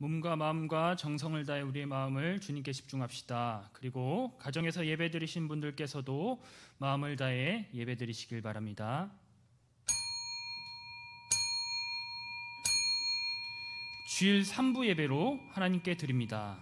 몸과 마음과 정성을 다해 우리의 마음을 주님께 집중합시다. 그리고 가정에서 예배드리신 분들께서도 마음을 다해 예배드리시길 바랍니다. 주일 3부 예배로 하나님께 드립니다.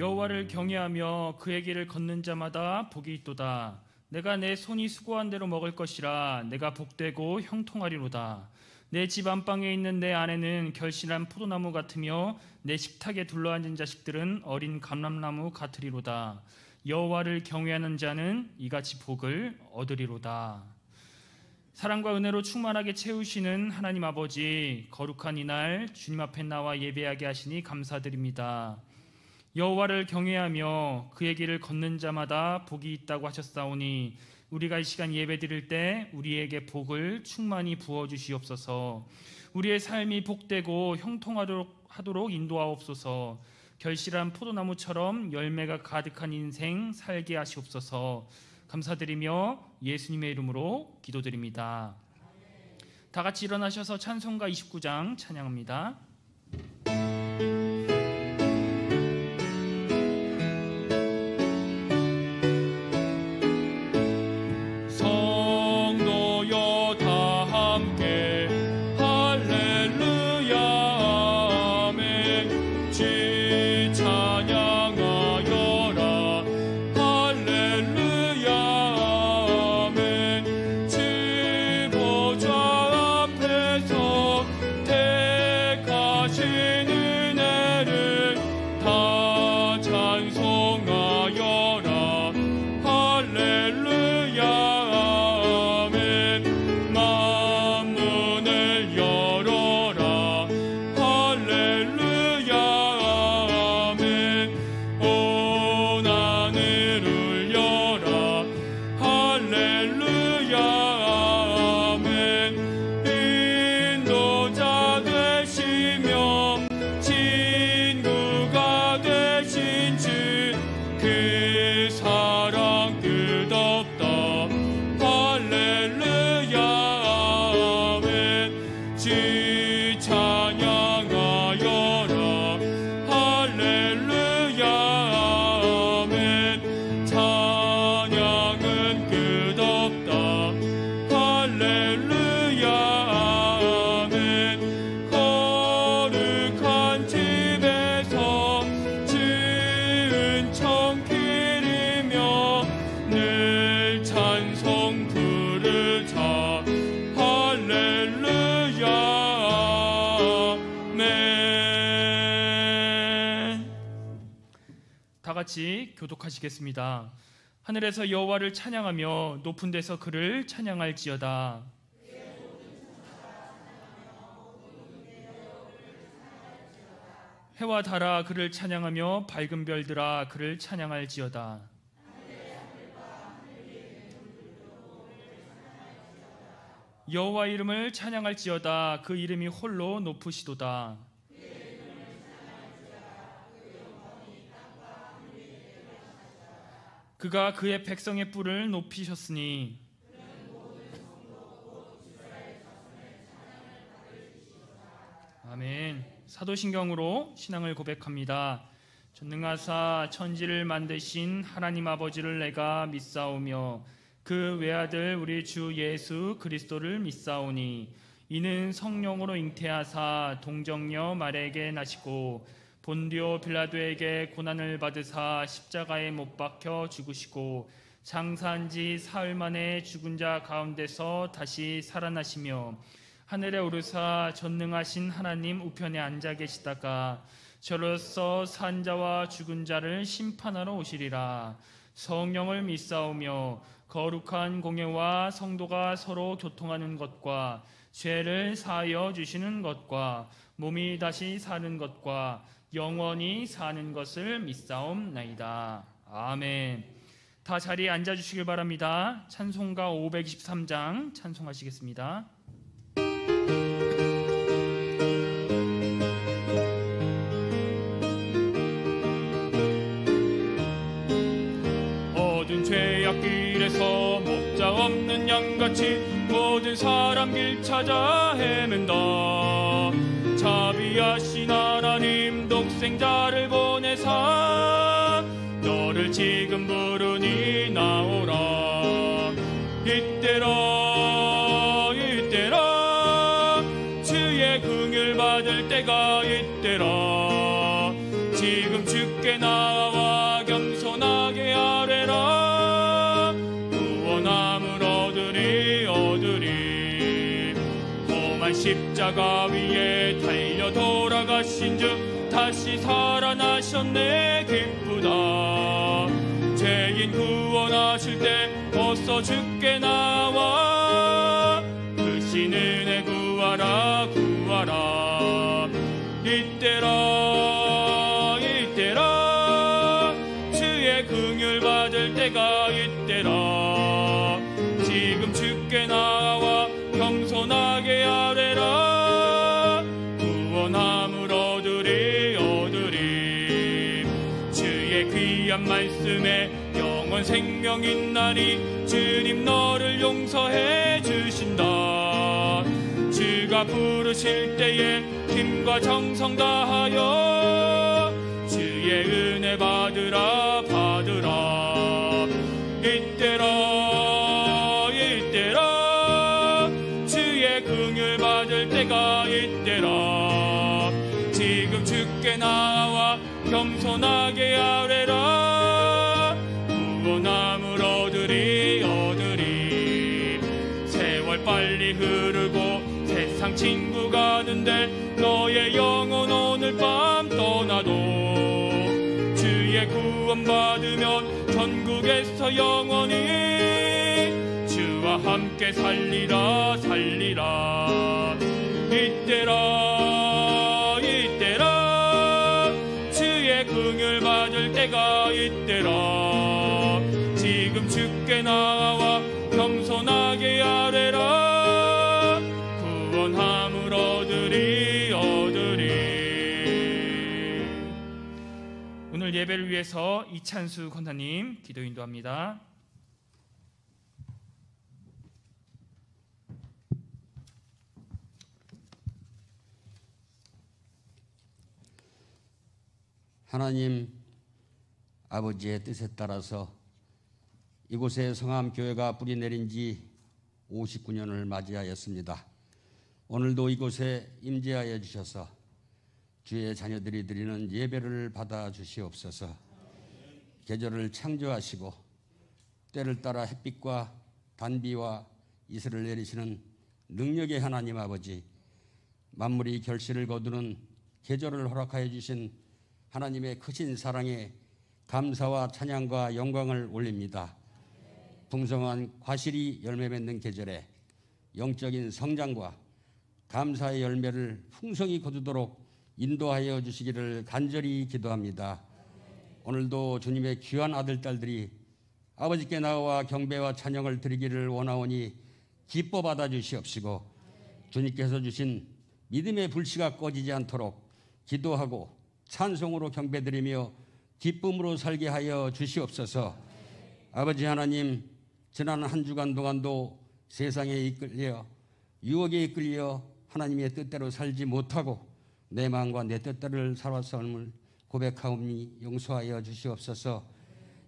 여호와를 경외하며 그의 길을 걷는 자마다 복이 있도다. 내가 내 손이 수고한 대로 먹을 것이라. 내가 복되고 형통하리로다. 내 집 안방에 있는 내 아내는 결실한 포도나무 같으며 내 식탁에 둘러앉은 자식들은 어린 감람나무 같으리로다. 여호와를 경외하는 자는 이같이 복을 얻으리로다. 사랑과 은혜로 충만하게 채우시는 하나님 아버지, 거룩한 이날 주님 앞에 나와 예배하게 하시니 감사드립니다. 여호와를 경외하며 그의 길을 걷는 자마다 복이 있다고 하셨사오니 우리가 이 시간 예배드릴 때 우리에게 복을 충만히 부어주시옵소서. 우리의 삶이 복되고 형통하도록 인도하옵소서. 결실한 포도나무처럼 열매가 가득한 인생 살게 하시옵소서. 감사드리며 예수님의 이름으로 기도드립니다. 다 같이 일어나셔서 찬송가 29장 찬양합니다. 같이 교독하시겠습니다. 하늘에서 여호와를 찬양하며 높은 데서 그를 찬양할지어다. 해와 달아 그를 찬양하며 밝은 별들아 그를 찬양할지어다. 여호와 이름을 찬양할지어다. 그 이름이 홀로 높으시도다. 그가 그의 백성의 뿔을 높이셨으니 아멘. 사도신경으로 신앙을 고백합니다. 전능하사 천지를 만드신 하나님 아버지를 내가 믿사오며 그 외아들 우리 주 예수 그리스도를 믿사오니 이는 성령으로 잉태하사 동정녀 마리아에게 나시고 본디오 빌라도에게 고난을 받으사 십자가에 못 박혀 죽으시고 장사한 지 사흘 만에 죽은 자 가운데서 다시 살아나시며 하늘에 오르사 전능하신 하나님 우편에 앉아 계시다가 저로서 산 자와 죽은 자를 심판하러 오시리라. 성령을 믿사오며 거룩한 공예와 성도가 서로 교통하는 것과 죄를 사하여 주시는 것과 몸이 다시 사는 것과 영원히 사는 것을 믿사옵나이다. 아멘. 다 자리에 앉아주시길 바랍니다. 찬송가 523장 찬송하시겠습니다. 어두운 죄악길에서 목자 없는 양같이 모든 사람 길 찾아 헤맨다. 자비하신 하나님 독생자를 보내사 너를 지금 부르니 나오라. 이때라 이때라 주의 긍휼 받을 때가 이때라. 지금 주께 나와 겸손하게 아뢰라. 구원함을 얻으리 험한 십자가 위에 달려 돌아가신 주 다시 살아나셨네. 기쁘다. 죄인 구원하실 때 어서 주께 나와 크신 은혜 구하라 구하라. 이때라 이때라 주의 긍휼 받을 때가 이때라. 지금 주께 나와 겸손하게 아뢰라. 구원함을 얻으리 주의 귀한 말씀에 영원 생명 있나니 주님 너를 용서해 주신다. 주가 부르실 때에 힘과 정성 다하여 주의 은혜 받으라 받으라. 이때라 이때라 주의 긍휼 받을 때가 이때라. 지금 주께 나와 겸손하게 아뢰라. 구원함을 얻으리 세월 빨리 흐르고 세상 친구 가는데 너의 영혼 오늘 밤 떠나도 주의 구원 받으면 천국에서 영원히 주와 함께 살리라 살리라. 이때라 이때라 주의 긍휼 받을 때가 이때라. 지금 주께 나와 겸손하게 아뢰라. 구원함을 얻으리 오늘 예배를 위해서 이찬수 권사님 기도 인도합니다. 하나님 아버지의 뜻에 따라서 이곳에 성암교회가 뿌리 내린 지 59년을 맞이하였습니다. 오늘도 이곳에 임재하여 주셔서 주의 자녀들이 드리는 예배를 받아 주시옵소서. 계절을 창조하시고 때를 따라 햇빛과 단비와 이슬을 내리시는 능력의 하나님 아버지, 만물이 결실을 거두는 계절을 허락하여 주신 하나님의 크신 사랑에 감사와 찬양과 영광을 올립니다. 풍성한 과실이 열매 맺는 계절에 영적인 성장과 감사의 열매를 풍성히 거두도록 인도하여 주시기를 간절히 기도합니다. 오늘도 주님의 귀한 아들, 딸들이 아버지께 나와 경배와 찬양을 드리기를 원하오니 기뻐 받아 주시옵시고 주님께서 주신 믿음의 불씨가 꺼지지 않도록 기도하고 찬송으로 경배드리며 기쁨으로 살게 하여 주시옵소서. 아버지 하나님, 지난 한 주간 동안도 세상에 이끌려 유혹에 이끌려 하나님의 뜻대로 살지 못하고 내 마음과 내 뜻대로 살았음을 고백하오니 용서하여 주시옵소서.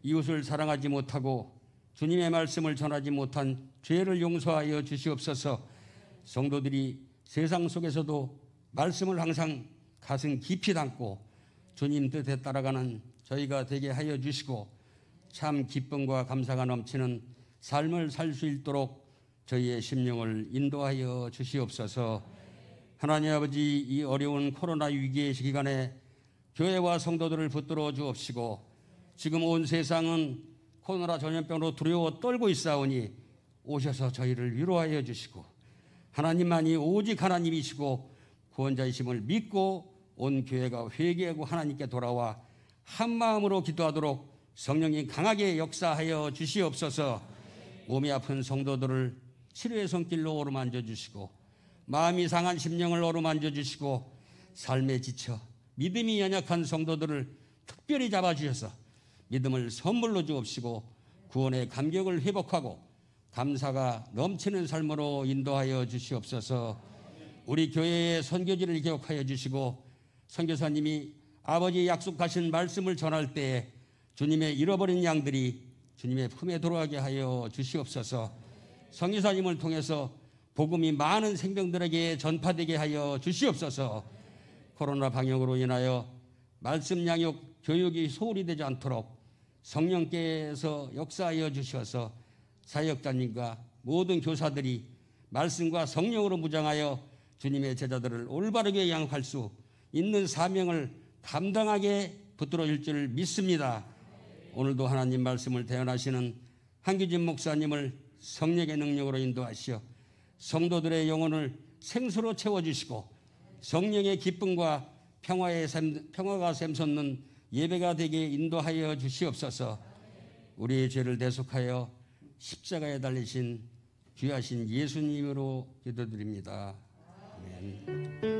이웃을 사랑하지 못하고 주님의 말씀을 전하지 못한 죄를 용서하여 주시옵소서. 성도들이 세상 속에서도 말씀을 항상 가슴 깊이 담고 주님 뜻에 따라가는 저희가 되게 하여 주시고 참 기쁨과 감사가 넘치는 삶을 살 수 있도록 저희의 심령을 인도하여 주시옵소서. 하나님 아버지, 이 어려운 코로나 위기의 기간에 교회와 성도들을 붙들어 주옵시고 지금 온 세상은 코로나 전염병으로 두려워 떨고 있사오니 오셔서 저희를 위로하여 주시고 하나님만이 오직 하나님이시고 구원자이심을 믿고 온 교회가 회개하고 하나님께 돌아와 한 마음으로 기도하도록 성령이 강하게 역사하여 주시옵소서. 몸이 아픈 성도들을 치료의 손길로 어루만져 주시고 마음이 상한 심령을 어루만져 주시고 삶에 지쳐 믿음이 연약한 성도들을 특별히 잡아주셔서 믿음을 선물로 주옵시고 구원의 감격을 회복하고 감사가 넘치는 삶으로 인도하여 주시옵소서. 우리 교회의 선교지를 기억하여 주시고 선교사님이 아버지의 약속하신 말씀을 전할 때에 주님의 잃어버린 양들이 주님의 품에 돌아가게 하여 주시옵소서. 선교사님을 통해서 복음이 많은 생명들에게 전파되게 하여 주시옵소서. 코로나 방역으로 인하여 말씀 양육 교육이 소홀히 되지 않도록 성령께서 역사하여 주셔서 사역자님과 모든 교사들이 말씀과 성령으로 무장하여 주님의 제자들을 올바르게 양육할 수 있는 사명을 감당하게 붙들어 줄 줄 믿습니다. 오늘도 하나님 말씀을 대언하시는 한규진 목사님을 성령의 능력으로 인도하시어 성도들의 영혼을 생수로 채워주시고 성령의 기쁨과 평화가 샘솟는 예배가 되게 인도하여 주시옵소서. 우리의 죄를 대속하여 십자가에 달리신 귀하신 예수님으로 기도드립니다. 아멘.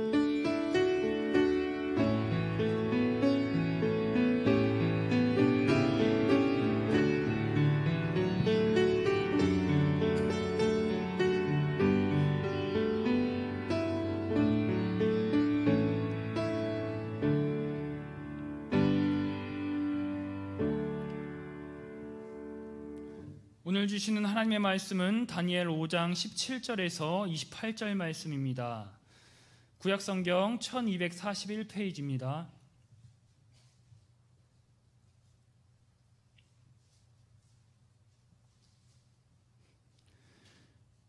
오늘 주시는 하나님의 말씀은 다니엘 5장 17절에서 28절 말씀입니다. 구약성경 1241페이지입니다.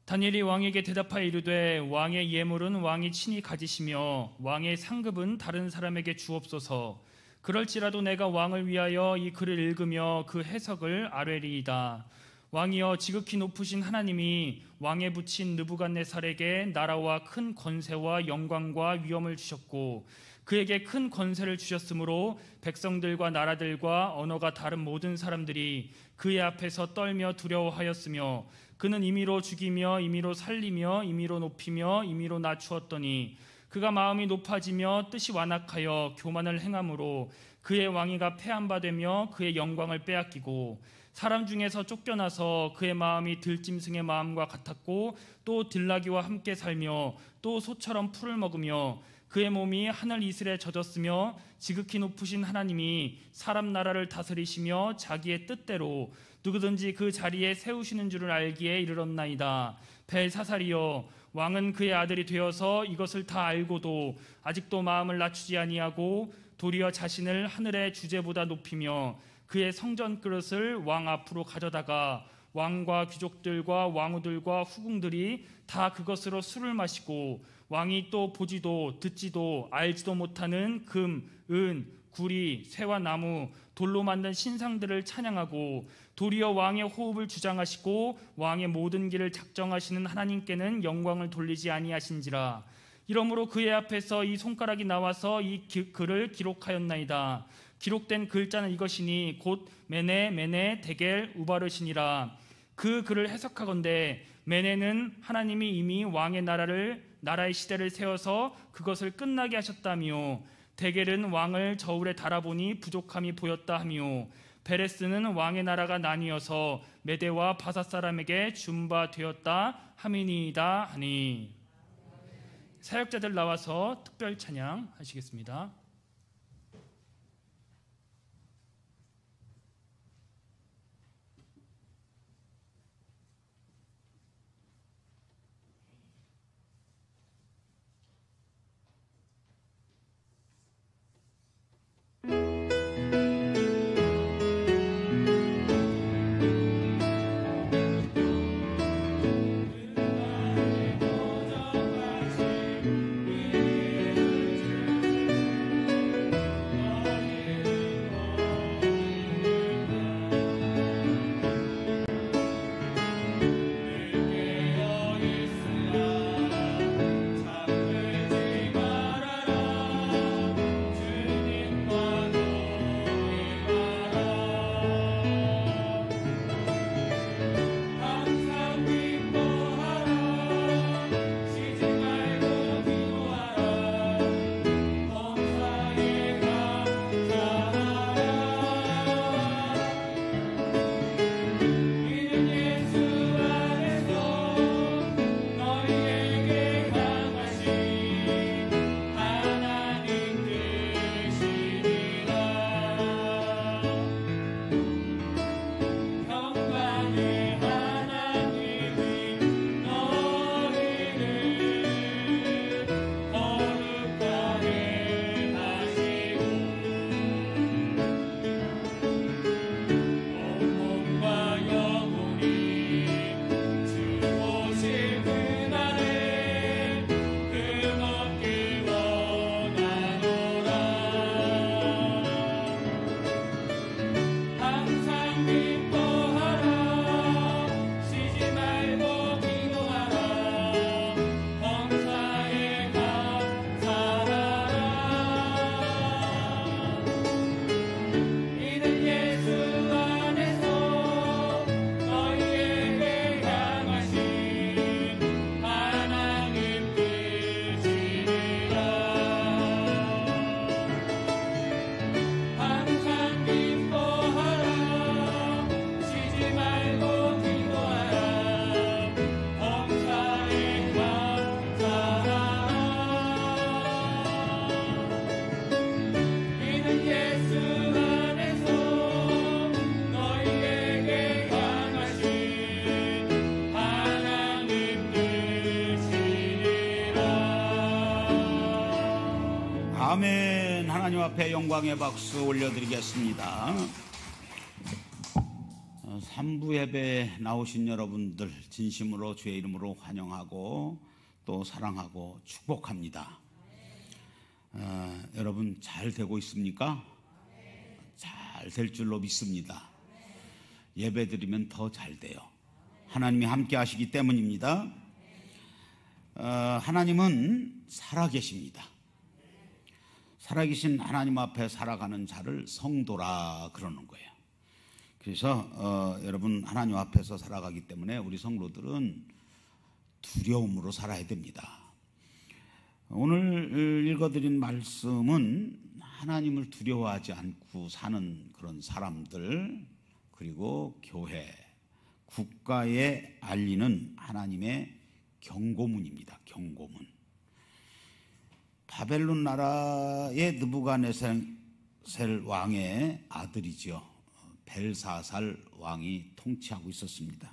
다니엘이 왕에게 대답하여 이르되 왕의 예물은 왕이 친히 가지시며 왕의 상급은 다른 사람에게 주옵소서. 그럴지라도 내가 왕을 위하여 이 글을 읽으며 그 해석을 아뢰리이다. 왕이여 지극히 높으신 하나님이 왕에 붙인 느부갓네살에게 나라와 큰 권세와 영광과 위엄을 주셨고 그에게 큰 권세를 주셨으므로 백성들과 나라들과 언어가 다른 모든 사람들이 그의 앞에서 떨며 두려워하였으며 그는 임의로 죽이며 임의로 살리며 임의로 높이며 임의로 낮추었더니 그가 마음이 높아지며 뜻이 완악하여 교만을 행함으로 그의 왕위가 폐한바되며 그의 영광을 빼앗기고 사람 중에서 쫓겨나서 그의 마음이 들짐승의 마음과 같았고 또 들나귀와 함께 살며 또 소처럼 풀을 먹으며 그의 몸이 하늘 이슬에 젖었으며 지극히 높으신 하나님이 사람 나라를 다스리시며 자기의 뜻대로 누구든지 그 자리에 세우시는 줄을 알기에 이르렀나이다. 벨사살이여 왕은 그의 아들이 되어서 이것을 다 알고도 아직도 마음을 낮추지 아니하고 도리어 자신을 하늘의 주제보다 높이며 그의 성전 그릇을 왕 앞으로 가져다가 왕과 귀족들과 왕후들과 후궁들이 다 그것으로 술을 마시고 왕이 또 보지도 듣지도 알지도 못하는 금, 은, 구리, 새와 나무, 돌로 만든 신상들을 찬양하고 도리어 왕의 호흡을 주장하시고 왕의 모든 길을 작정하시는 하나님께는 영광을 돌리지 아니하신지라. 이러므로 그의 앞에서 이 손가락이 나와서 이 글을 기록하였나이다. 기록된 글자는 이것이니 곧 메네, 메네, 데겔, 우바르시니라. 그 글을 해석하건대 메네는 하나님이 이미 왕의 나라의 시대를 세워서 그것을 끝나게 하셨다며, 데겔은 왕을 저울에 달아보니 부족함이 보였다 하며, 베레스는 왕의 나라가 나뉘어서 메대와 바사 사람에게 준 바 되었다 함이니이다 하니. 사역자들 나와서 특별 찬양 하시겠습니다. 앞에 영광의 박수 올려드리겠습니다. 3부 예배에 나오신 여러분들 진심으로 주의 이름으로 환영하고 또 사랑하고 축복합니다. 여러분 잘 되고 있습니까? 잘 될 줄로 믿습니다. 예배 드리면 더 잘 돼요. 하나님이 함께 하시기 때문입니다. 하나님은 살아계십니다. 살아계신 하나님 앞에 살아가는 자를 성도라 그러는 거예요. 그래서 여러분 하나님 앞에서 살아가기 때문에 우리 성도들은 두려움으로 살아야 됩니다. 오늘 읽어드린 말씀은 하나님을 두려워하지 않고 사는 그런 사람들, 그리고 교회, 국가에 알리는 하나님의 경고문입니다. 경고문. 바벨론 나라의 느부갓네살 왕의 아들이죠. 벨사살 왕이 통치하고 있었습니다.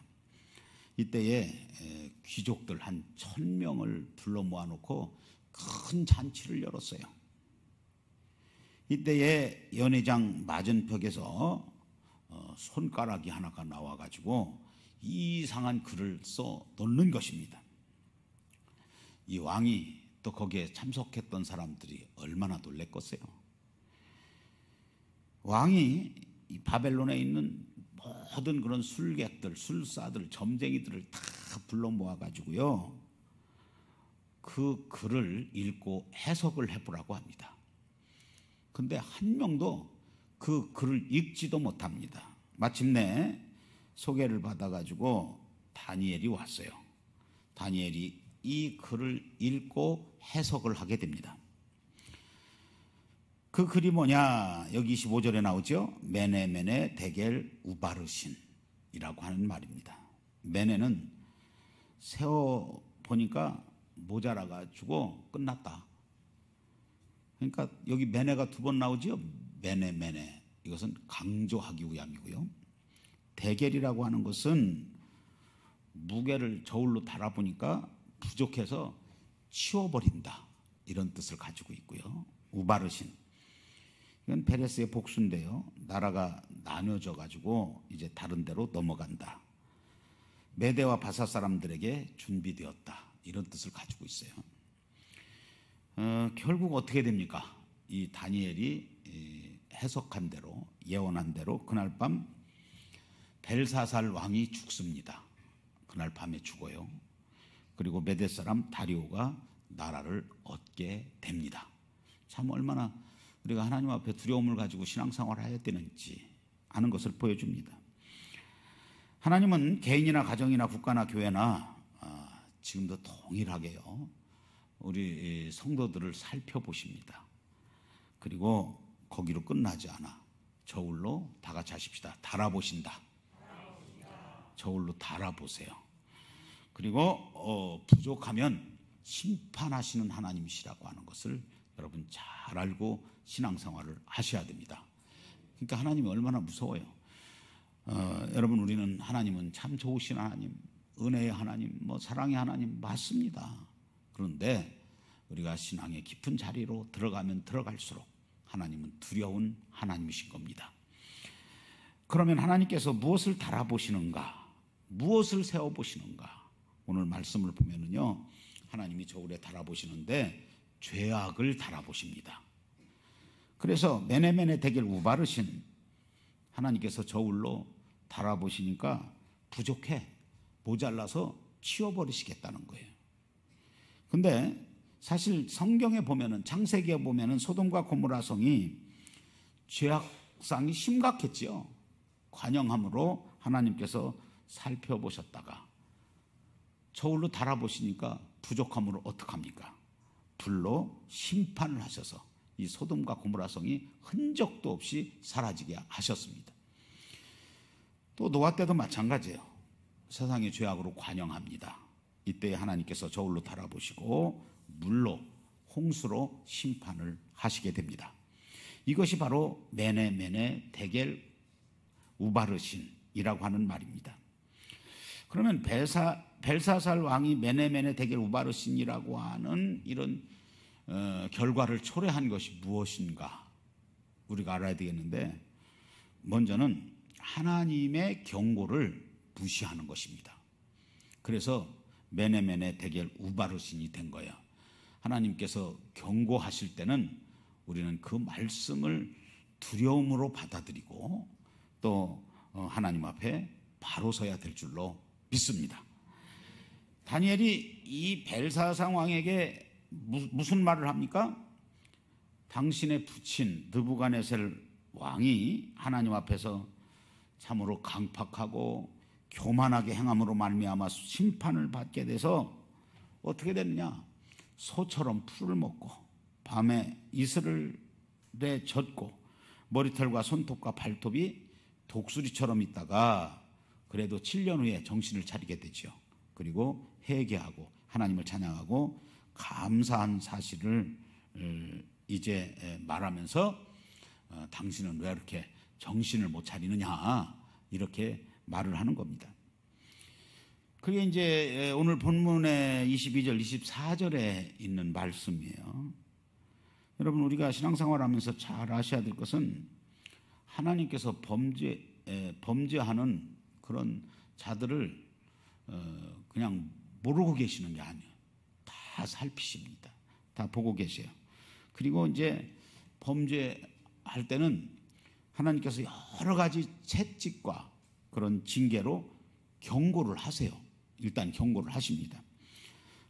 이때에 귀족들 한 1000명을 불러 모아놓고 큰 잔치를 열었어요. 이때에 연회장 맞은벽에서 손가락이 하나가 나와가지고 이상한 글을 써 놓는 것입니다. 이 왕이 또 거기에 참석했던 사람들이 얼마나 놀랬겠어요. 왕이 이 바벨론에 있는 모든 그런 술객들, 술사들, 점쟁이들을 다 불러 모아가지고요, 그 글을 읽고 해석을 해보라고 합니다. 근데 한 명도 그 글을 읽지도 못합니다. 마침내 소개를 받아가지고 다니엘이 왔어요. 다니엘이 이 글을 읽고 해석을 하게 됩니다. 그 글이 뭐냐? 여기 25절에 나오죠. 메네 데겔 우바르신이라고 하는 말입니다. 메네는 세어 보니까 모자라가지고 끝났다. 그러니까 여기 메네가 2번 나오죠. 메네. 이것은 강조하기 위함이고요. 데겔이라고 하는 것은 무게를 저울로 달아보니까 부족해서 치워버린다, 이런 뜻을 가지고 있고요. 우바르신, 이건 페레스의 복수인데요. 나라가 나뉘어져 가지고 이제 다른 데로 넘어간다. 메대와 바사 사람들에게 준비되었다, 이런 뜻을 가지고 있어요. 결국 어떻게 됩니까? 이 다니엘이 해석한 대로, 예언한 대로 그날 밤 벨사살 왕이 죽습니다. 그날 밤에 죽어요. 그리고 메대 사람 다리오가 나라를 얻게 됩니다. 참 얼마나 우리가 하나님 앞에 두려움을 가지고 신앙생활을 해야 되는지 아는 것을 보여줍니다. 하나님은 개인이나 가정이나 국가나 교회나 지금도 동일하게요, 우리 성도들을 살펴보십니다. 그리고 거기로 끝나지 않아 저울로 다 같이 하십시다. 달아보신다. 저울로 달아보세요. 그리고 부족하면 심판하시는 하나님이시라고 하는 것을 여러분 잘 알고 신앙생활을 하셔야 됩니다. 그러니까 하나님이 얼마나 무서워요. 여러분, 우리는 하나님은 참 좋으신 하나님, 은혜의 하나님, 사랑의 하나님 맞습니다. 그런데 우리가 신앙의 깊은 자리로 들어가면 들어갈수록 하나님은 두려운 하나님이신 겁니다. 그러면 하나님께서 무엇을 달아보시는가, 무엇을 세워보시는가? 오늘 말씀을 보면은요, 하나님이 저울에 달아보시는데 죄악을 달아보십니다. 그래서 메네 데겔 우바르신, 하나님께서 저울로 달아보시니까 부족해, 모자라서 치워버리시겠다는 거예요. 근데 사실 성경에 보면은, 창세기에 보면은 소돔과 고모라 성이 죄악상이 심각했지요. 관영함으로 하나님께서 살펴보셨다가 저울로 달아보시니까 부족함으로 어떡합니까? 불로 심판을 하셔서 이 소돔과 고모라 성이 흔적도 없이 사라지게 하셨습니다. 또 노아 때도 마찬가지예요. 세상의 죄악으로 관영합니다. 이때 하나님께서 저울로 달아보시고 물로, 홍수로 심판을 하시게 됩니다. 이것이 바로 메네 데겔 우바르신이라고 하는 말입니다. 그러면 벨사살 왕이 메네 데겔 우바르신이라고 하는 이런 결과를 초래한 것이 무엇인가? 우리가 알아야 되겠는데, 먼저는 하나님의 경고를 무시하는 것입니다. 그래서 메네메네 데겔 우바르신이 된 거예요. 하나님께서 경고하실 때는 우리는 그 말씀을 두려움으로 받아들이고 또 하나님 앞에 바로 서야 될 줄로 믿습니다. 다니엘이 이 벨사산 왕에게 무슨 말을 합니까? 당신의 부친 느부갓네살 왕이 하나님 앞에서 참으로 강팍하고 교만하게 행함으로 말미암아 심판을 받게 돼서 어떻게 됐느냐? 소처럼 풀을 먹고 밤에 이슬에 젖고 머리털과 손톱과 발톱이 독수리처럼 있다가 그래도 7년 후에 정신을 차리게 되죠. 그리고 회개하고 하나님을 찬양하고 감사한 사실을 이제 말하면서 당신은 왜 이렇게 정신을 못 차리느냐 이렇게 말을 하는 겁니다. 그게 이제 오늘 본문의 22절 24절에 있는 말씀이에요. 여러분, 우리가 신앙생활하면서 잘 아셔야 될 것은 하나님께서 범죄하는 그런 자들을 그냥 모르고 계시는 게 아니에요. 다 살피십니다. 다 보고 계세요. 그리고 이제 범죄할 때는 하나님께서 여러 가지 채찍과 그런 징계로 경고를 하세요. 일단 경고를 하십니다.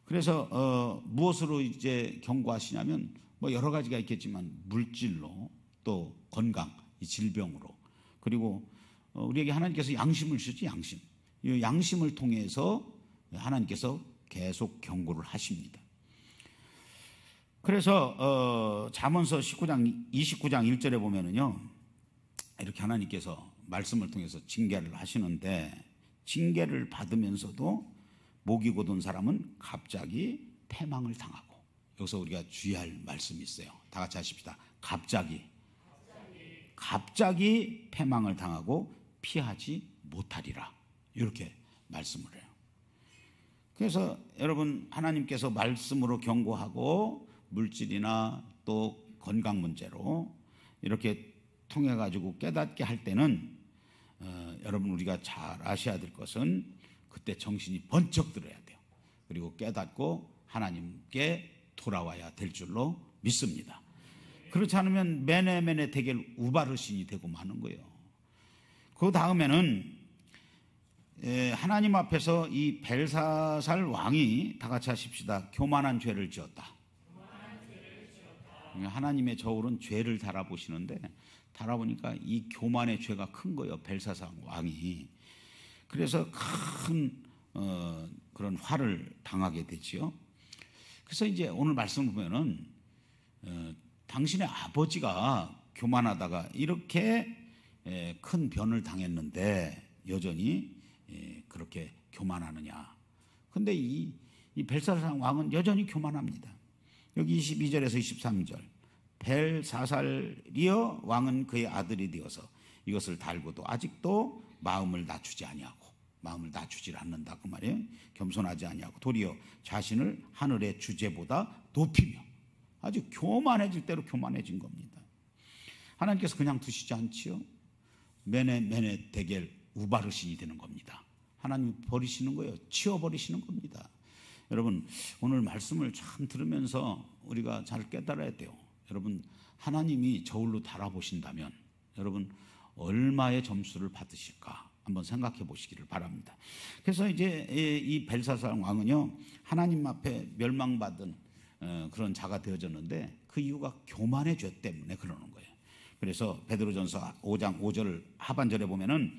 그래서 무엇으로 이제 경고하시냐면 뭐 여러 가지가 있겠지만 물질로 또 건강, 이 질병으로, 그리고 우리에게 하나님께서 양심을 주시지, 양심. 이 양심을 통해서 하나님께서 계속 경고를 하십니다. 그래서 잠언서 29장 1절에 보면은요, 이렇게 하나님께서 말씀을 통해서 징계를 하시는데, 징계를 받으면서도 목이 곧은 사람은 갑자기 패망을 당하고, 여기서 우리가 주의할 말씀이 있어요. 다 같이 하십시다. 갑자기 패망을 당하고 피하지 못하리라, 이렇게 말씀을 해요. 그래서 여러분, 하나님께서 말씀으로 경고하고 물질이나 또 건강 문제로 이렇게 통해 가지고 깨닫게 할 때는 여러분, 우리가 잘 아셔야 될 것은 그때 정신이 번쩍 들어야 돼요. 그리고 깨닫고 하나님께 돌아와야 될 줄로 믿습니다. 그렇지 않으면 메네메네 데겔 우바르신이 되고 마는 거예요. 그 다음에는 하나님 앞에서 이 벨사살 왕이, 다 같이 하십시다, 교만한 죄를 지었다. 하나님의 저울은 죄를 달아보시는데 달아보니까 이 교만의 죄가 큰 거예요. 벨사살 왕이. 그래서 큰 그런 화를 당하게 되지요. 그래서 이제 오늘 말씀을 보면은 당신의 아버지가 교만하다가 이렇게 큰 변을 당했는데 여전히 그렇게 교만하느냐. 근데 이 벨사살 왕은 여전히 교만합니다. 여기 22절에서 23절, 벨사살이여 왕은 그의 아들이 되어서 이것을 달고도 아직도 마음을 낮추지 아니하고, 마음을 낮추지 않는다 그 말이에요. 겸손하지 아니하고 도리어 자신을 하늘의 주제보다 높이며, 아주 교만해질 대로 교만해진 겁니다. 하나님께서 그냥 두시지 않지요. 메네 데겔 우바르신이 되는 겁니다. 하나님 버리시는 거예요. 치워버리시는 겁니다. 여러분, 오늘 말씀을 참 들으면서 우리가 잘 깨달아야 돼요. 여러분, 하나님이 저울로 달아보신다면 여러분 얼마의 점수를 받으실까 한번 생각해 보시기를 바랍니다. 그래서 이제 이 벨사살 왕은요, 하나님 앞에 멸망받은 그런 자가 되어졌는데 그 이유가 교만의 죄 때문에 그러는 거예요. 그래서 베드로전서 5장 5절 하반절에 보면은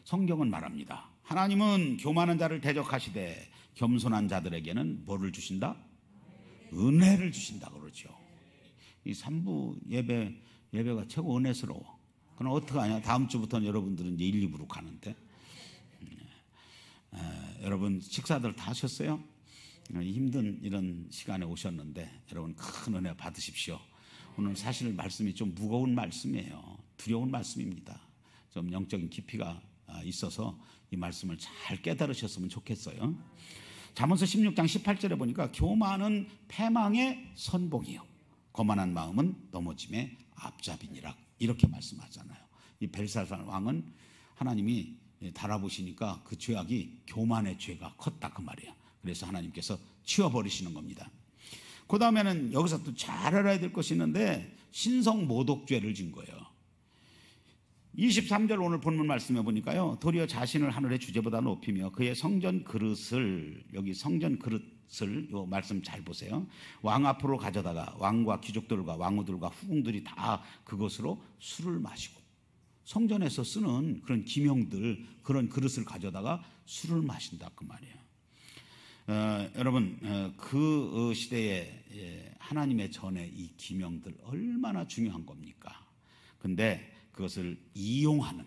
성경은 말합니다. 하나님은 교만한 자를 대적하시되 겸손한 자들에게는 뭐를 주신다? 은혜를 주신다 그러죠. 이 3부 예배가 최고 은혜스러워. 그럼 어떡하냐? 다음 주부터는 여러분들은 이제 1, 2부로 가는데 여러분 식사들 다 하셨어요? 힘든 이런 시간에 오셨는데 여러분 큰 은혜 받으십시오. 오늘 사실 말씀이 좀 무거운 말씀이에요. 두려운 말씀입니다. 좀 영적인 깊이가 있어서 이 말씀을 잘 깨달으셨으면 좋겠어요. 잠언서 16장 18절에 보니까 교만은 패망의 선봉이요 거만한 마음은 넘어짐의 앞잡이니라 이렇게 말씀하잖아요. 이 벨사살 왕은 하나님이 달아보시니까 그 죄악이 교만의 죄가 컸다 그 말이에요. 그래서 하나님께서 치워버리시는 겁니다. 그 다음에는 여기서 또 잘 알아야 될 것이 있는데 신성 모독죄를 진 거예요. 23절 오늘 본문 말씀해 보니까요, 도리어 자신을 하늘의 주제보다 높이며 그의 성전 그릇을, 여기 성전 그릇을 요 말씀 잘 보세요. 왕 앞으로 가져다가 왕과 귀족들과 왕후들과 후궁들이 다 그것으로 술을 마시고, 성전에서 쓰는 그런 기명들, 그런 그릇을 가져다가 술을 마신다 그 말이에요. 여러분, 그 시대에 하나님의 전에 이 기명들 얼마나 중요한 겁니까? 근데 그것을 이용하는,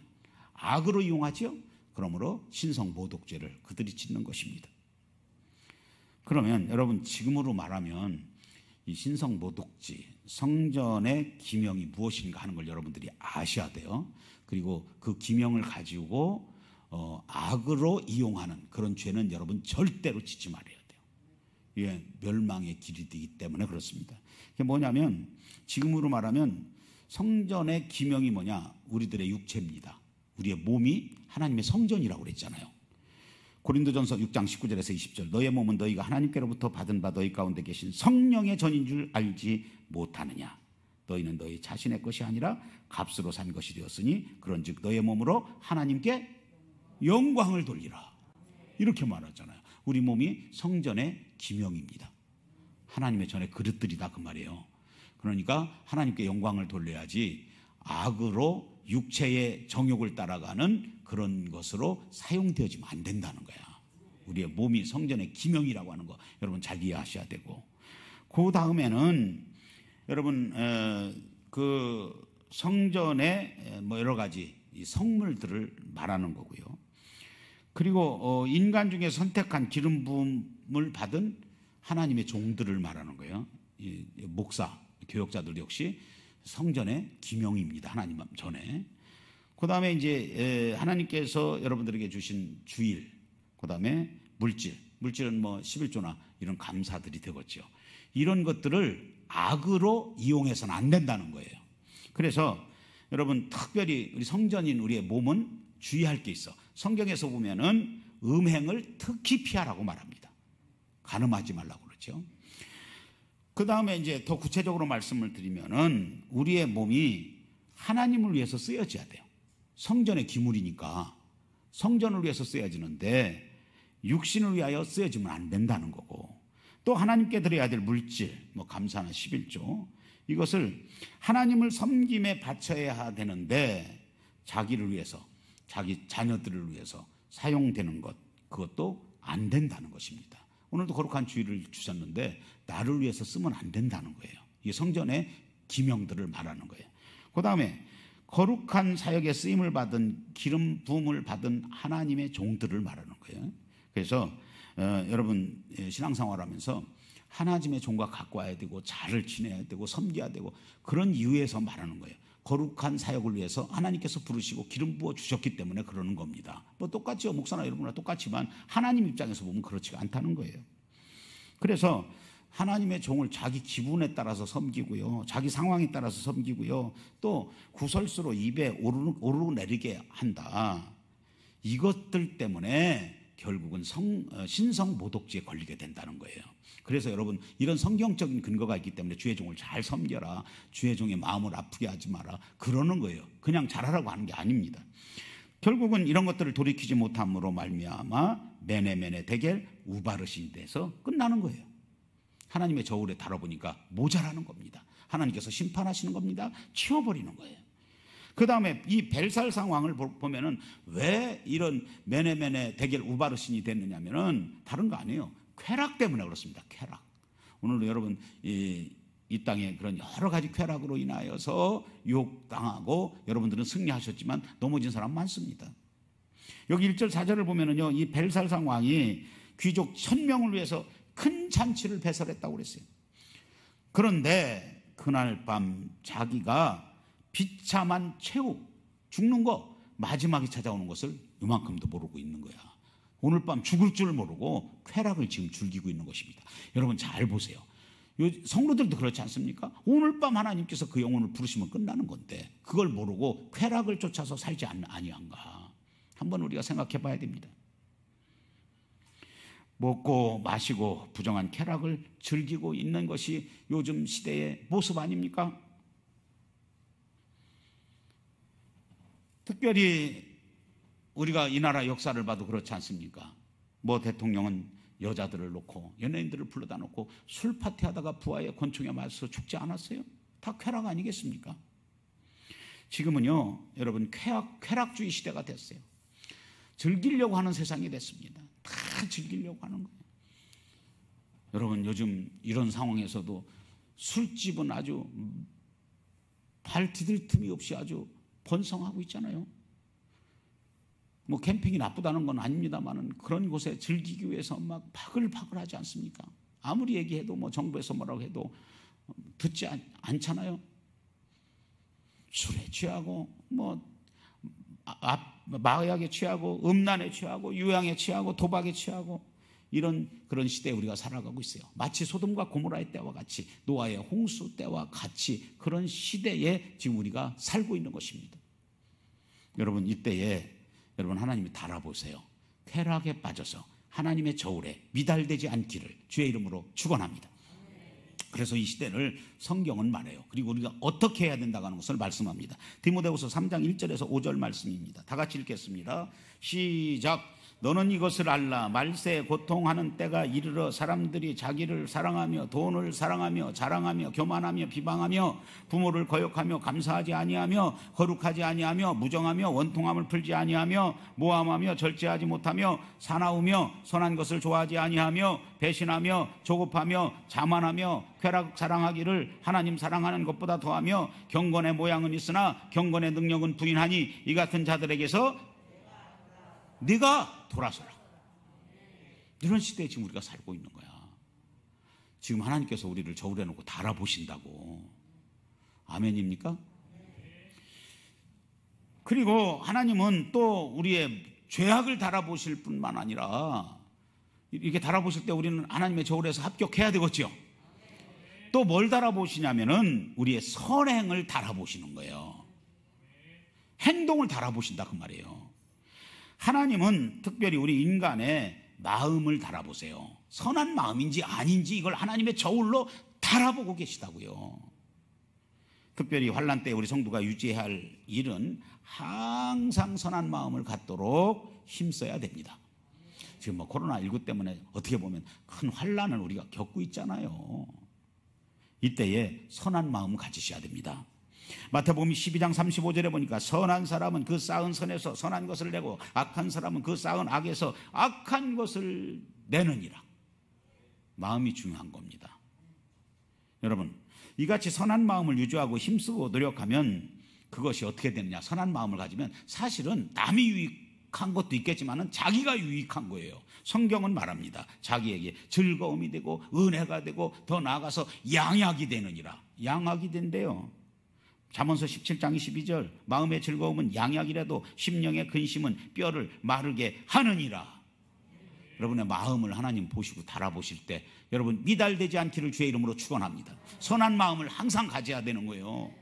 악으로 이용하죠. 그러므로 신성 모독죄를 그들이 짓는 것입니다. 그러면 여러분, 지금으로 말하면 이 신성 모독죄, 성전의 기명이 무엇인가 하는 걸 여러분들이 아셔야 돼요. 그리고 그 기명을 가지고 악으로 이용하는 그런 죄는 여러분 절대로 짓지 말아야 돼요. 이게 멸망의 길이 되기 때문에 그렇습니다. 이게 뭐냐면, 지금으로 말하면 성전의 기명이 뭐냐? 우리들의 육체입니다. 우리의 몸이 하나님의 성전이라고 그랬잖아요. 고린도전서 6장 19절에서 20절, 너의 몸은 너희가 하나님께로부터 받은 바 너희 가운데 계신 성령의 전인 줄 알지 못하느냐? 너희는 너희 자신의 것이 아니라 값으로 산 것이 되었으니 그런즉 너의 몸으로 하나님께 영광을 돌리라. 이렇게 말하잖아요. 우리 몸이 성전의 기명입니다. 하나님의 전의 그릇들이다 그 말이에요. 그러니까 하나님께 영광을 돌려야지 악으로 육체의 정욕을 따라가는 그런 것으로 사용되어지면 안 된다는 거야. 우리의 몸이 성전의 기명이라고 하는 거 여러분 잘 이해하셔야 되고, 그 다음에는 여러분 그 성전의 뭐 여러 가지 이 성물들을 말하는 거고요. 그리고 인간 중에 선택한 기름 부음을 받은 하나님의 종들을 말하는 거예요. 이 목사, 교역자들 역시 성전의 기명입니다. 하나님 전에. 그 다음에 이제 하나님께서 여러분들에게 주신 주일, 그 다음에 물질은 뭐 11조나 이런 감사들이 되겠죠. 이런 것들을 악으로 이용해서는 안 된다는 거예요. 그래서 여러분 특별히 우리 성전인 우리의 몸은 주의할 게 있어. 성경에서 보면은 음행을 특히 피하라고 말합니다. 간음하지 말라고 그러죠. 그 다음에 이제 더 구체적으로 말씀을 드리면은 우리의 몸이 하나님을 위해서 쓰여져야 돼요. 성전의 기물이니까 성전을 위해서 쓰여지는데 육신을 위하여 쓰여지면 안 된다는 거고, 또 하나님께 드려야 될 물질, 뭐 감사나 11조, 이것을 하나님을 섬김에 바쳐야 되는데 자기를 위해서, 자기 자녀들을 위해서 사용되는 것, 그것도 안 된다는 것입니다. 오늘도 거룩한 주의를 주셨는데 나를 위해서 쓰면 안 된다는 거예요. 이게 성전의 기명들을 말하는 거예요. 그 다음에 거룩한 사역에 쓰임을 받은, 기름 부음을 받은 하나님의 종들을 말하는 거예요. 그래서 여러분 신앙생활하면서 하나님의 종과 갖고 와야 되고 잘을 지내야 되고 섬겨야 되고 그런 이유에서 말하는 거예요. 거룩한 사역을 위해서 하나님께서 부르시고 기름 부어 주셨기 때문에 그러는 겁니다. 뭐 똑같죠. 목사나 여러분과 똑같지만 하나님 입장에서 보면 그렇지가 않다는 거예요. 그래서 하나님의 종을 자기 기분에 따라서 섬기고요, 자기 상황에 따라서 섬기고요, 또 구설수로 입에 오르내리게 한다. 이것들 때문에 결국은 신성 모독죄에 걸리게 된다는 거예요. 그래서 여러분 이런 성경적인 근거가 있기 때문에 주의 종을 잘 섬겨라, 주의 종의 마음을 아프게 하지 마라 그러는 거예요. 그냥 잘하라고 하는 게 아닙니다. 결국은 이런 것들을 돌이키지 못함으로 말미암아 메네 데겔 우바르신이 돼서 끝나는 거예요. 하나님의 저울에 달아보니까 모자라는 겁니다. 하나님께서 심판하시는 겁니다. 치워버리는 거예요. 그 다음에 이 벨살 상황을 보면은 왜 이런 메네 데겔 우바르신이 됐느냐면은 다른 거 아니에요. 쾌락 때문에 그렇습니다. 쾌락. 오늘도 여러분 이 땅에 그런 여러 가지 쾌락으로 인하여서 유혹당하고 여러분들은 승리하셨지만 넘어진 사람 많습니다. 여기 1절 4절을 보면은요, 이 벨살 왕이 귀족 1000명을 위해서 큰 잔치를 배설했다고 그랬어요. 그런데 그날 밤 자기가 비참한 최후, 죽는 거, 마지막에 찾아오는 것을 이만큼도 모르고 있는 거야. 오늘 밤 죽을 줄 모르고 쾌락을 지금 즐기고 있는 것입니다. 여러분 잘 보세요. 성도들도 그렇지 않습니까? 오늘 밤 하나님께서 그 영혼을 부르시면 끝나는 건데 그걸 모르고 쾌락을 쫓아서 살지 아니한가? 한번 우리가 생각해 봐야 됩니다. 먹고 마시고 부정한 쾌락을 즐기고 있는 것이 요즘 시대의 모습 아닙니까? 특별히 우리가 이 나라 역사를 봐도 그렇지 않습니까? 뭐 대통령은 여자들을 놓고 연예인들을 불러다 놓고 술 파티하다가 부하의 권총에 맞아서 죽지 않았어요? 다 쾌락 아니겠습니까? 지금은요 여러분 쾌락주의 시대가 됐어요. 즐기려고 하는 세상이 됐습니다. 다 즐기려고 하는 거예요. 여러분 요즘 이런 상황에서도 술집은 아주 발 디딜 틈이 없이 아주 번성하고 있잖아요. 뭐 캠핑이 나쁘다는 건 아닙니다만은 그런 곳에 즐기기 위해서 막 파글파글하지 않습니까? 아무리 얘기해도 뭐 정부에서 뭐라고 해도 듣지 않잖아요. 술에 취하고 뭐 마약에 취하고 음란에 취하고 유양에 취하고 도박에 취하고 그런 시대에 우리가 살아가고 있어요. 마치 소돔과 고모라의 때와 같이 노아의 홍수 때와 같이 그런 시대에 지금 우리가 살고 있는 것입니다. 여러분 이때에 여러분 하나님이 달아보세요. 쾌락에 빠져서 하나님의 저울에 미달되지 않기를 주의 이름으로 축원합니다. 그래서 이 시대를 성경은 말해요. 그리고 우리가 어떻게 해야 된다고 하는 것을 말씀합니다. 디모데후서 3장 1절에서 5절 말씀입니다. 다 같이 읽겠습니다. 시작. 너는 이것을 알라. 말세에 고통하는 때가 이르러 사람들이 자기를 사랑하며 돈을 사랑하며 자랑하며 교만하며 비방하며 부모를 거역하며 감사하지 아니하며 거룩하지 아니하며 무정하며 원통함을 풀지 아니하며 모함하며 절제하지 못하며 사나우며 선한 것을 좋아하지 아니하며 배신하며 조급하며 자만하며 쾌락 사랑하기를 하나님 사랑하는 것보다 더하며 경건의 모양은 있으나 경건의 능력은 부인하니 이 같은 자들에게서 네가 돌아서라. 이런 시대에 지금 우리가 살고 있는 거야. 지금 하나님께서 우리를 저울에 놓고 달아보신다고. 아멘입니까? 그리고 하나님은 또 우리의 죄악을 달아보실 뿐만 아니라 이렇게 달아보실 때 우리는 하나님의 저울에서 합격해야 되겠죠. 또 뭘 달아보시냐면은 우리의 선행을 달아보시는 거예요. 행동을 달아보신다 그 말이에요. 하나님은 특별히 우리 인간의 마음을 달아보세요. 선한 마음인지 아닌지 이걸 하나님의 저울로 달아보고 계시다고요. 특별히 환난 때 우리 성도가 유지해야 할 일은 항상 선한 마음을 갖도록 힘써야 됩니다. 지금 뭐 코로나19 때문에 어떻게 보면 큰 환난을 우리가 겪고 있잖아요. 이때에 선한 마음 가지셔야 됩니다. 마태복음 12장 35절에 보니까 선한 사람은 그 쌓은 선에서 선한 것을 내고 악한 사람은 그 쌓은 악에서 악한 것을 내느니라. 마음이 중요한 겁니다. 여러분 이같이 선한 마음을 유지하고 힘쓰고 노력하면 그것이 어떻게 되느냐. 선한 마음을 가지면 사실은 남이 유익한 것도 있겠지만 자기가 유익한 거예요. 성경은 말합니다. 자기에게 즐거움이 되고 은혜가 되고 더 나아가서 양약이 되느니라. 양약이 된대요. 잠언서 17장 22절 마음의 즐거움은 양약이라도 심령의 근심은 뼈를 마르게 하느니라. 여러분의 마음을 하나님 보시고 달아보실 때 여러분 미달되지 않기를 주의 이름으로 축원합니다. 선한 마음을 항상 가져야 되는 거예요.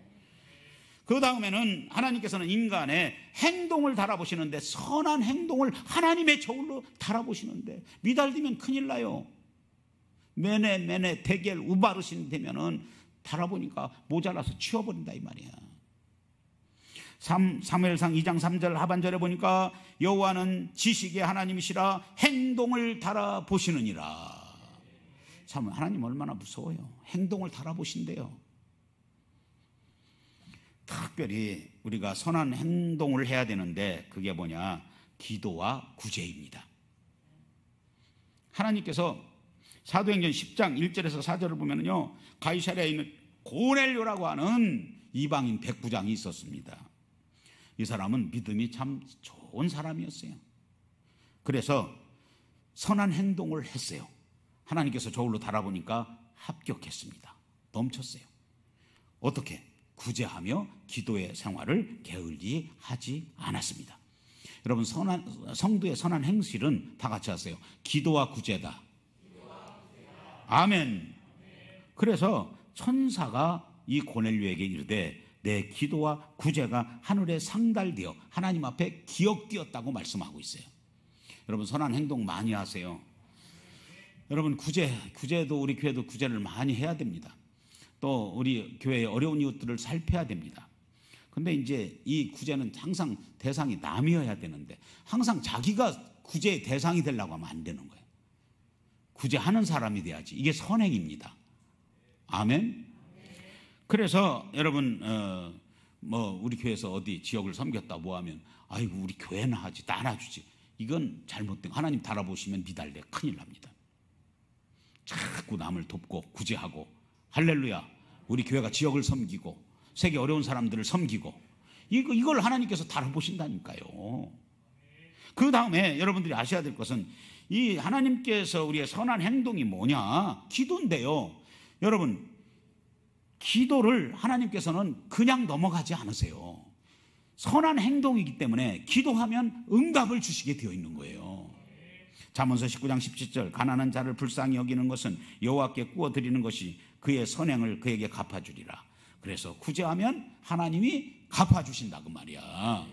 그 다음에는 하나님께서는 인간의 행동을 달아보시는데 선한 행동을 하나님의 저울로 달아보시는데 미달되면 큰일 나요. 매네 대겔 우바르신 되면은 달아보니까 모자라서 치워버린다 이 말이야. 사무엘상 2장 3절 하반절에 보니까 여호와는 지식의 하나님이시라 행동을 달아보시느니라. 참 하나님 얼마나 무서워요. 행동을 달아보신대요. 특별히 우리가 선한 행동을 해야 되는데 그게 뭐냐. 기도와 구제입니다. 하나님께서 사도행전 10장 1절에서 4절을 보면요 가이사랴에 있는 고넬료라고 하는 이방인 백부장이 있었습니다. 이 사람은 믿음이 참 좋은 사람이었어요. 그래서 선한 행동을 했어요. 하나님께서 저울로 달아보니까 합격했습니다. 넘쳤어요. 어떻게? 구제하며 기도의 생활을 게을리 하지 않았습니다. 여러분 성도의 선한 행실은 다 같이 하세요. 기도와 구제다. 아멘. 그래서 천사가 이 고넬료에게 이르되 내 기도와 구제가 하늘에 상달되어 하나님 앞에 기억되었다고 말씀하고 있어요. 여러분 선한 행동 많이 하세요. 여러분 구제도 우리 교회도 구제를 많이 해야 됩니다. 또 우리 교회의 어려운 이웃들을 살펴야 됩니다. 근데 이제 이 구제는 항상 대상이 남이어야 되는데 항상 자기가 구제의 대상이 되려고 하면 안 되는 거예요. 구제하는 사람이 돼야지. 이게 선행입니다. 아멘. 그래서 여러분 우리 교회에서 어디 지역을 섬겼다 뭐 하면 아이고 우리 교회는 하지 따라주지. 이건 잘못된 하나님 달아보시면 미달돼 큰일 납니다. 자꾸 남을 돕고 구제하고 할렐루야 우리 교회가 지역을 섬기고 세계 어려운 사람들을 섬기고 이걸 하나님께서 달아보신다니까요. 그 다음에 여러분들이 아셔야 될 것은 이 하나님께서 우리의 선한 행동이 뭐냐? 기도인데요. 여러분 기도를 하나님께서는 그냥 넘어가지 않으세요. 선한 행동이기 때문에 기도하면 응답을 주시게 되어 있는 거예요. 잠언서 19장 17절 가난한 자를 불쌍히 여기는 것은 여호와께 구워 드리는 것이 그의 선행을 그에게 갚아주리라. 그래서 구제하면 하나님이 갚아주신다 그 말이야.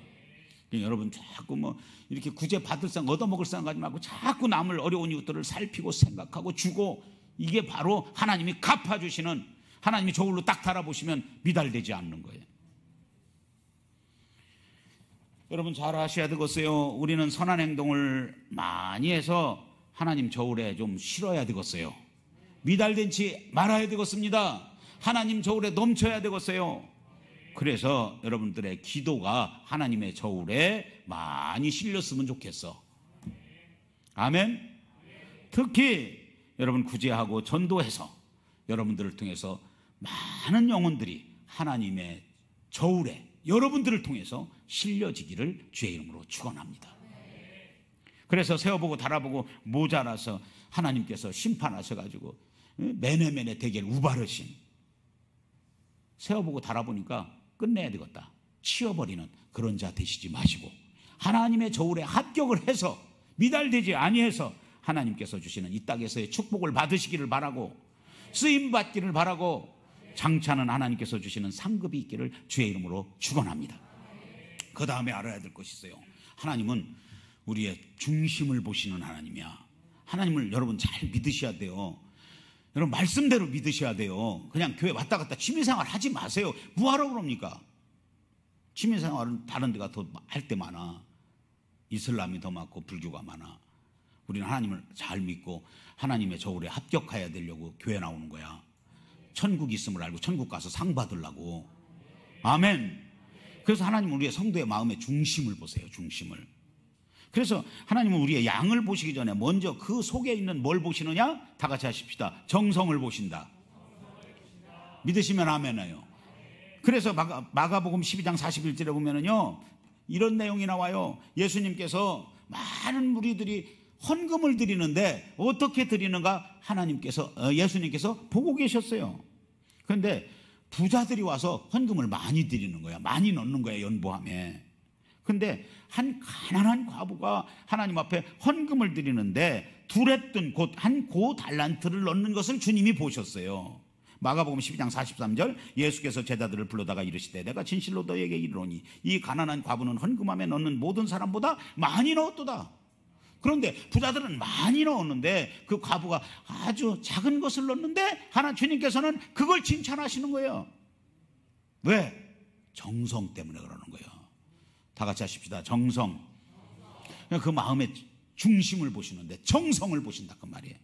여러분 자꾸 이렇게 구제 받을 생각 얻어먹을 생각하지 말고 자꾸 남을 어려운 이웃들을 살피고 생각하고 주고 이게 바로 하나님이 갚아주시는 하나님이 저울로 딱 달아보시면 미달되지 않는 거예요. 여러분 잘 아셔야 되겠어요. 우리는 선한 행동을 많이 해서 하나님 저울에 좀 실어야 되겠어요. 미달되지 말아야 되겠습니다. 하나님 저울에 넘쳐야 되겠어요. 그래서 여러분들의 기도가 하나님의 저울에 많이 실렸으면 좋겠어. 아멘. 특히 여러분 구제하고 전도해서 여러분들을 통해서 많은 영혼들이 하나님의 저울에 여러분들을 통해서 실려지기를 주의 이름으로 축원합니다. 그래서 세어보고 달아보고 모자라서 하나님께서 심판하셔가지고 매네매네 대결 우바르신 세어보고 달아보니까 끝내야 되겠다 치워버리는 그런 자 되시지 마시고 하나님의 저울에 합격을 해서 미달되지 아니해서 하나님께서 주시는 이 땅에서의 축복을 받으시기를 바라고 쓰임받기를 바라고 장차는 하나님께서 주시는 상급이 있기를 주의 이름으로 축원합니다. 그 다음에 알아야 될 것이 있어요. 하나님은 우리의 중심을 보시는 하나님이야. 하나님을 여러분 잘 믿으셔야 돼요. 여러분 말씀대로 믿으셔야 돼요. 그냥 교회 왔다 갔다 취미생활 하지 마세요. 뭐하러 그럽니까? 취미생활은 다른 데가 더 할 때 많아. 이슬람이 더 많고 불교가 많아. 우리는 하나님을 잘 믿고 하나님의 저울에 합격해야 되려고 교회 나오는 거야. 천국이 있음을 알고 천국 가서 상 받으려고. 아멘. 그래서 하나님은 우리의 성도의 마음의 중심을 보세요. 중심을. 그래서 하나님은 우리의 양을 보시기 전에 먼저 그 속에 있는 뭘 보시느냐? 다 같이 하십시다. 정성을 보신다. 믿으시면 아멘해요. 그래서 마가복음 12장 41절에 보면은요 이런 내용이 나와요. 예수님께서 많은 무리들이 헌금을 드리는데 어떻게 드리는가 하나님께서 예수님께서 보고 계셨어요. 그런데 부자들이 와서 헌금을 많이 드리는 거야. 많이 넣는 거야 연보함에. 근데 한 가난한 과부가 하나님 앞에 헌금을 드리는데 둘에 뜬 곧 한 고 달란트를 넣는 것을 주님이 보셨어요. 마가복음 12장 43절 예수께서 제자들을 불러다가 이르시되 내가 진실로 너에게 이르노니 이 가난한 과부는 헌금함에 넣는 모든 사람보다 많이 넣었도다. 그런데 부자들은 많이 넣었는데 그 과부가 아주 작은 것을 넣었는데 주님께서는 그걸 칭찬하시는 거예요. 왜? 정성 때문에 그러는 거예요. 다 같이 하십시다. 정성. 그 마음의 중심을 보시는데 정성을 보신다 그 말이에요.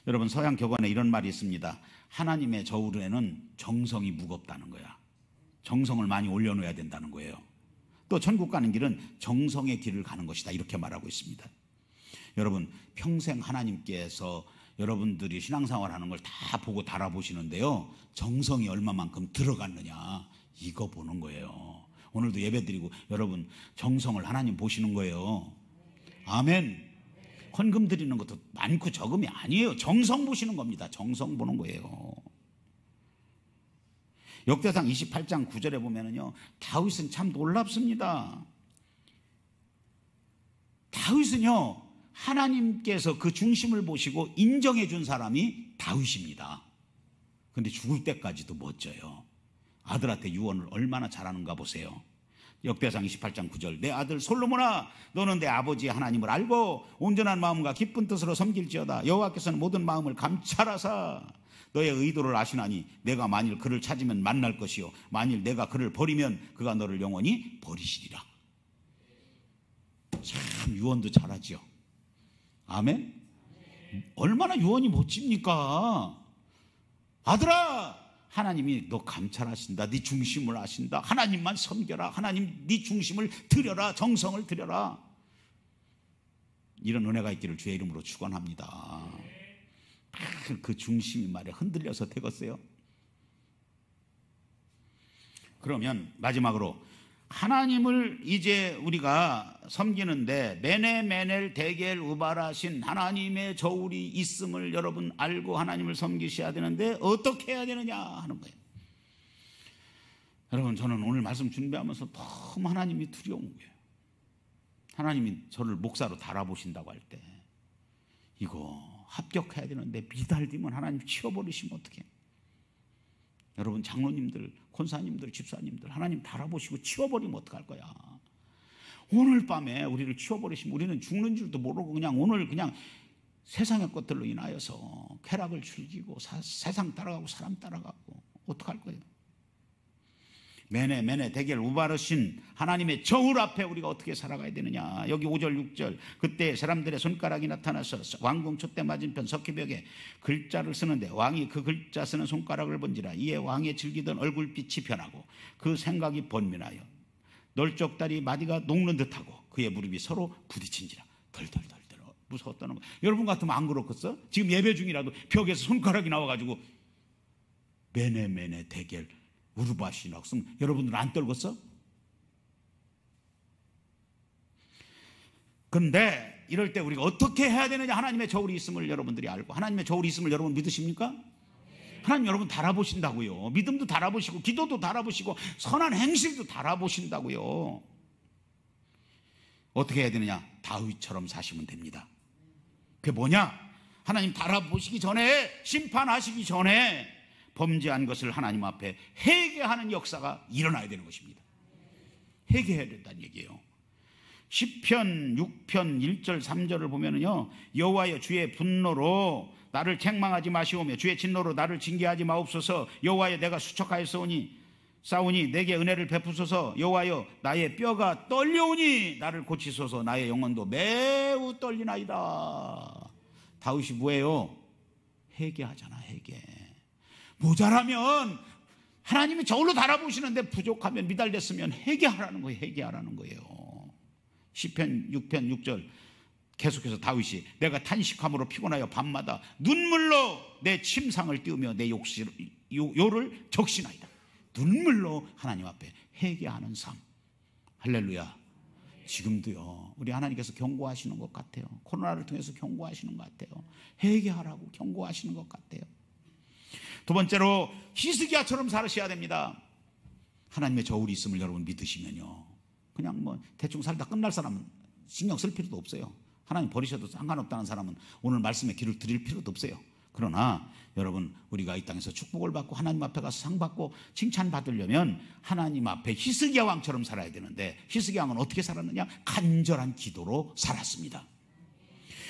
여러분 서양 격언에 이런 말이 있습니다. 하나님의 저울에는 정성이 무겁다는 거야. 정성을 많이 올려놓아야 된다는 거예요. 또 천국 가는 길은 정성의 길을 가는 것이다 이렇게 말하고 있습니다. 여러분 평생 하나님께서 여러분들이 신앙생활하는 걸 다 보고 달아보시는데요 정성이 얼마만큼 들어갔느냐 이거 보는 거예요. 오늘도 예배드리고 여러분 정성을 하나님 보시는 거예요. 아멘. 헌금 드리는 것도 많고 적음이 아니에요. 정성 보시는 겁니다. 정성 보는 거예요. 역대상 28장 9절에 보면은요 다윗은 참 놀랍습니다. 다윗은요 하나님께서 그 중심을 보시고 인정해 준 사람이 다윗입니다. 근데 죽을 때까지도 멋져요. 아들한테 유언을 얼마나 잘하는가 보세요. 역대상 28장 9절 내 아들 솔로몬아 너는 내 아버지 하나님을 알고 온전한 마음과 기쁜 뜻으로 섬길지어다. 여호와께서는 모든 마음을 감찰하사 너의 의도를 아시나니 내가 만일 그를 찾으면 만날 것이요 만일 내가 그를 버리면 그가 너를 영원히 버리시리라. 참 유언도 잘하지요. 아멘. 얼마나 유언이 멋집니까? 아들아 하나님이 너 감찰하신다. 네 중심을 아신다. 하나님만 섬겨라. 하나님 네 중심을 드려라. 정성을 드려라. 이런 은혜가 있기를 주의 이름으로 축원합니다. 그 중심이 말이야 흔들려서 되겠어요. 그러면 마지막으로 하나님을 이제 우리가 섬기는데 메네메넬 데겔 우바라신 하나님의 저울이 있음을 여러분 알고 하나님을 섬기셔야 되는데 어떻게 해야 되느냐 하는 거예요. 여러분 저는 오늘 말씀 준비하면서 너무 하나님이 두려운 거예요. 하나님이 저를 목사로 달아보신다고 할 때 이거 합격해야 되는데 미달되면 하나님 치워버리시면 어떡해. 여러분 장로님들, 권사님들, 집사님들 하나님 달아보시고 치워버리면 어떡할 거야. 오늘 밤에 우리를 치워버리시면 우리는 죽는 줄도 모르고 그냥 오늘 그냥 세상의 것들로 인하여서 쾌락을 즐기고 세상 따라가고 사람 따라가고 어떡할 거예요. 메네 데겔 우바르신 하나님의 저울 앞에 우리가 어떻게 살아가야 되느냐. 여기 5절 6절 그때 사람들의 손가락이 나타나서 왕궁 촛대 맞은편 석기벽에 글자를 쓰는데 왕이 그 글자 쓰는 손가락을 본지라 이에 왕의 즐기던 얼굴빛이 변하고 그 생각이 번민하여 널쩍다리 마디가 녹는 듯하고 그의 무릎이 서로 부딪힌지라. 덜덜덜덜 무서웠다는 거. 여러분 같으면 안 그렇겠어? 지금 예배 중이라도 벽에서 손가락이 나와가지고 메네 데겔 우르바시라고 쓰면 여러분들 안 떨궜어? 그런데 이럴 때 우리가 어떻게 해야 되느냐. 하나님의 저울이 있음을 여러분들이 알고 하나님의 저울이 있음을 여러분 믿으십니까? 하나님 여러분 달아보신다고요. 믿음도 달아보시고 기도도 달아보시고 선한 행실도 달아보신다고요. 어떻게 해야 되느냐. 다윗처럼 사시면 됩니다. 그게 뭐냐. 하나님 달아보시기 전에 심판하시기 전에 범죄한 것을 하나님 앞에 회개하는 역사가 일어나야 되는 것입니다. 회개해야 된다는 얘기예요. 시편 6편 1절 3절을 보면은요 여호와여 주의 분노로 나를 책망하지 마시오며 주의 진노로 나를 징계하지 마옵소서. 여호와여 내가 수척하였사오니 내게 은혜를 베푸소서. 여호와여 나의 뼈가 떨려오니 나를 고치소서. 나의 영혼도 매우 떨리나이다. 다윗이 뭐예요? 회개하잖아. 회개. 모자라면 하나님이 저울로 달아보시는데 부족하면 미달됐으면 회개하라는 거예요. 회개하라는 거예요. 시편 6편 6절 계속해서 다윗이 내가 탄식함으로 피곤하여 밤마다 눈물로 내 침상을 띄우며 내 요를 적시나이다. 눈물로 하나님 앞에 회개하는 삶. 할렐루야. 지금도요 우리 하나님께서 경고하시는 것 같아요. 코로나를 통해서 경고하시는 것 같아요. 회개하라고 경고하시는 것 같아요. 두 번째로 히스기야처럼 살으셔야 됩니다. 하나님의 저울이 있음을 여러분 믿으시면요 그냥 뭐 대충 살다 끝날 사람은 신경 쓸 필요도 없어요. 하나님 버리셔도 상관없다는 사람은 오늘 말씀에 귀를 드릴 필요도 없어요. 그러나 여러분 우리가 이 땅에서 축복을 받고 하나님 앞에 가서 상 받고 칭찬 받으려면 하나님 앞에 히스기야 왕처럼 살아야 되는데 히스기야 왕은 어떻게 살았느냐. 간절한 기도로 살았습니다.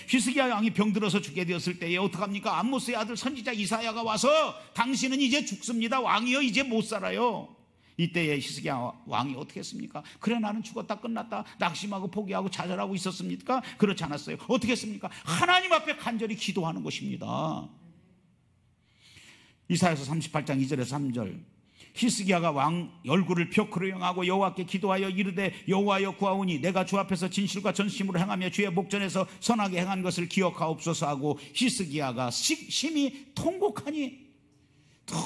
히스기야 왕이 병들어서 죽게 되었을 때에 어떡합니까? 아모스의 아들 선지자 이사야가 와서 당신은 이제 죽습니다. 왕이여 이제 못 살아요. 이때에 히스기야 왕이 어떻게 했습니까? 그래 나는 죽었다 끝났다 낙심하고 포기하고 좌절하고 있었습니까? 그렇지 않았어요. 어떻게 했습니까? 하나님 앞에 간절히 기도하는 것입니다. 이사야서 38장 2절에서 3절 히스기야가 왕 얼굴을 벽으로 향하고 여호와께 기도하여 이르되 여호와여 구하오니 내가 주 앞에서 진실과 전심으로 행하며 주의 목전에서 선하게 행한 것을 기억하옵소서 하고 히스기야가 심히 통곡하니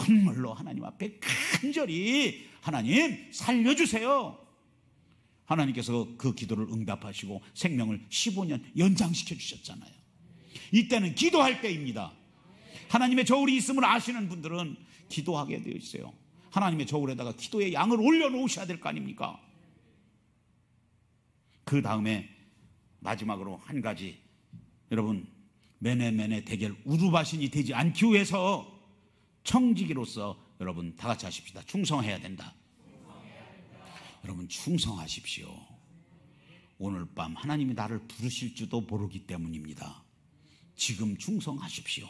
눈물로 하나님 앞에 간절히 하나님 살려주세요. 하나님께서 그 기도를 응답하시고 생명을 15년 연장시켜 주셨잖아요. 이때는 기도할 때입니다. 하나님의 저울이 있음을 아시는 분들은 기도하게 되어 있어요. 하나님의 저울에다가 기도의 양을 올려놓으셔야 될 거 아닙니까? 그 다음에 마지막으로 한 가지 여러분 매네매네 대결 우루바신이 되지 않기 위해서 청지기로서 여러분 다 같이 하십시다. 충성해야 된다. 여러분 충성하십시오. 오늘 밤 하나님이 나를 부르실지도 모르기 때문입니다. 지금 충성하십시오.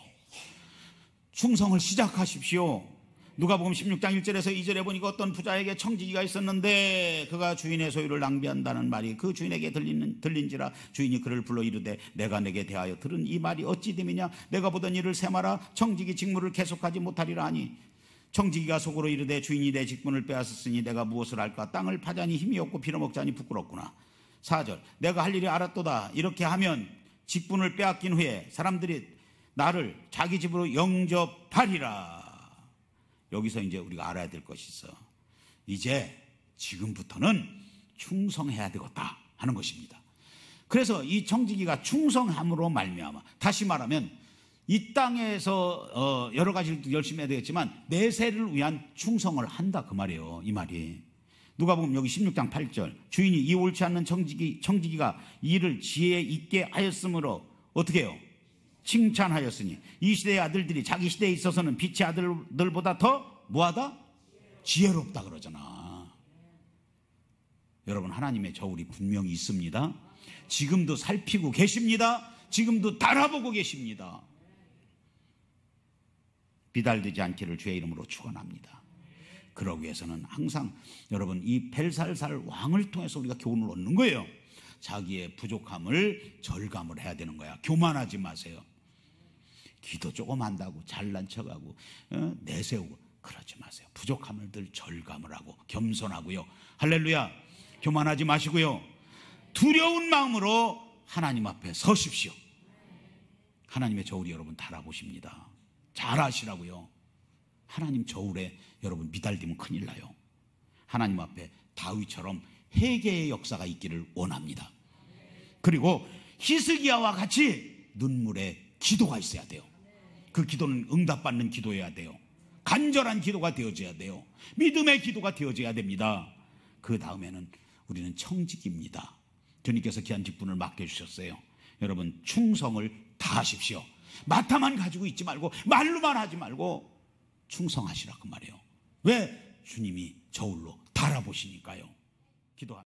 충성을 시작하십시오. 누가복음 16장 1절에서 2절에 보니까 어떤 부자에게 청지기가 있었는데 그가 주인의 소유를 낭비한다는 말이 그 주인에게 들린지라 주인이 그를 불러 이르되 내가 내게 대하여 들은 이 말이 어찌 됨이냐 내가 보던 일을 세마라 청지기 직무를 계속하지 못하리라 하니 청지기가 속으로 이르되 주인이 내 직분을 빼앗았으니 내가 무엇을 할까 땅을 파자니 힘이 없고 빌어먹자니 부끄럽구나. 4절 내가 할 일이 알았도다. 이렇게 하면 직분을 빼앗긴 후에 사람들이 나를 자기 집으로 영접하리라. 여기서 이제 우리가 알아야 될 것이 있어. 이제 지금부터는 충성해야 되겠다 하는 것입니다. 그래서 이 청지기가 충성함으로 말미암아, 다시 말하면 이 땅에서 여러 가지를 열심히 해야 되겠지만 내세를 위한 충성을 한다 그 말이에요. 이 말이 누가복음 여기 16장 8절 주인이 이 옳지 않는 청지기가 이를 지혜 있게 하였으므로 어떻게 해요? 칭찬하였으니 이 시대의 아들들이 자기 시대에 있어서는 빛의 아들들보다 더 뭐하다? 지혜롭다 그러잖아. 여러분 하나님의 저울이 분명히 있습니다. 지금도 살피고 계십니다. 지금도 달아보고 계십니다. 비달되지 않기를 주의 이름으로 축원합니다. 그러기 위해서는 항상 여러분 이 벨살살 왕을 통해서 우리가 교훈을 얻는 거예요. 자기의 부족함을 절감을 해야 되는 거야. 교만하지 마세요. 기도 조금 한다고 잘난 척하고 내세우고 그러지 마세요. 부족함을 늘 절감을 하고 겸손하고요. 할렐루야. 교만하지 마시고요. 두려운 마음으로 하나님 앞에 서십시오. 하나님의 저울이 여러분 달아보십니다. 잘하시라고요. 하나님 저울에 여러분 미달리면 큰일 나요. 하나님 앞에 다윗처럼 회개의 역사가 있기를 원합니다. 그리고 히스기야와 같이 눈물의 기도가 있어야 돼요. 그 기도는 응답받는 기도여야 돼요. 간절한 기도가 되어져야 돼요. 믿음의 기도가 되어져야 됩니다. 그 다음에는 우리는 청지기입니다. 주님께서 귀한 직분을 맡겨주셨어요. 여러분 충성을 다하십시오. 마타만 가지고 있지 말고 말로만 하지 말고 충성하시라 그 말이에요. 왜? 주님이 저울로 달아보시니까요. 기도합니다.